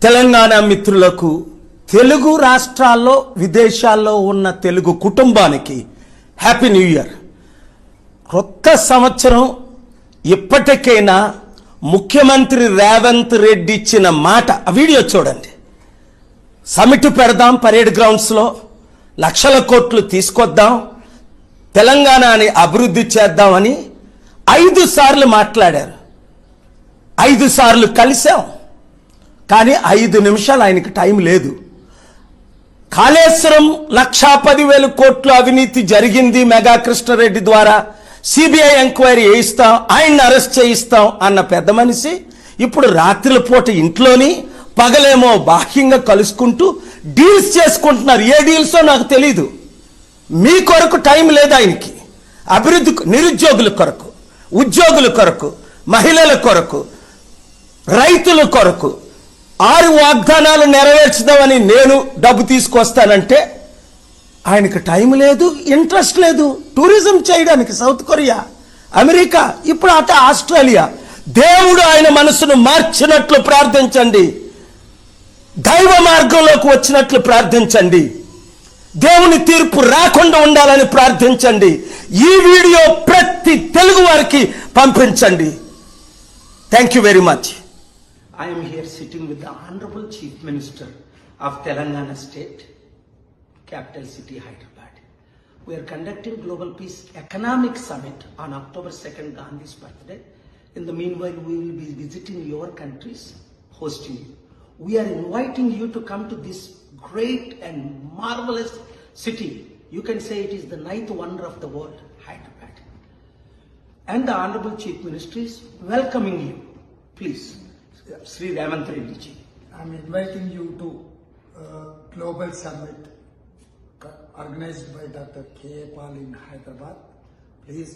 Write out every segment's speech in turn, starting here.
తెలంగాణ మిత్రులకు, తెలుగు రాష్ట్రాల్లో విదేశాల్లో ఉన్న తెలుగు కుటుంబానికి హ్యాపీ న్యూ ఇయర్. కొత్త సంవత్సరం. ఇప్పటికైనా ముఖ్యమంత్రి రేవంత్ రెడ్డి ఇచ్చిన మాట, ఆ వీడియో చూడండి. సమిట్ పెడదాం పరేడ్ గ్రౌండ్స్లో, లక్షల కోట్లు తీసుకొద్దాం, తెలంగాణని అభివృద్ధి చేద్దామని 5 సార్లు మాట్లాడారు. 5 సార్లు కలిసాం, కానీ 5 నిమిషాలు ఆయనకి టైం లేదు. కాళేశ్వరం 1,10,000 కోట్లు అవినీతి జరిగింది మెగా కృష్ణారెడ్డి ద్వారా, సిబిఐ ఎంక్వైరీ చేయిస్తాం, ఆయన్ని అరెస్ట్ చేయిస్తాం అన్న పెద్ద మనిషి ఇప్పుడు రాత్రుల పూట ఇంట్లోని, పగలేమో బాహ్యంగా కలుసుకుంటూ డీల్స్ చేసుకుంటున్నారు. ఏ డీల్సో నాకు తెలీదు. మీ కొరకు టైం లేదు ఆయనకి. అభివృద్ధి, నిరుద్యోగుల కొరకు, ఉద్యోగుల కొరకు, మహిళల కొరకు, రైతుల కొరకు 6 వాగ్దానాలు నెరవేర్చుదామని నేను డబ్బు తీసుకొస్తానంటే ఆయనకు టైం లేదు, ఇంట్రెస్ట్ లేదు. టూరిజం చేయడానికి సౌత్ కొరియా, అమెరికా, ఇప్పుడు అట ఆస్ట్రేలియా. దేవుడు ఆయన మనసును మార్చినట్లు ప్రార్థించండి. దైవ మార్గంలోకి వచ్చినట్లు ప్రార్థించండి. దేవుని తీర్పు రాకుండా ఉండాలని ప్రార్థించండి. ఈ వీడియో ప్రతి తెలుగు వారికి పంపించండి. Thank you very much. I am here sitting with the Honorable Chief Minister of Telangana State, capital city Hyderabad. We are conducting Global Peace Economic Summit on October 2nd, Gandhi's birthday. In the meanwhile, we will be visiting your countries, hosting you. We are inviting you to come to this great and marvelous city. You can say it is the 9th wonder of the world, Hyderabad. And the Honorable Chief Minister is welcoming you. Please. Sri Ravant Reddy ji. I am inviting you to Global Summit organized by Dr. K. Pal in Hyderabad. Please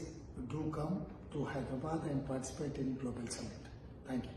do come to Hyderabad and participate in Global Summit. Thank you.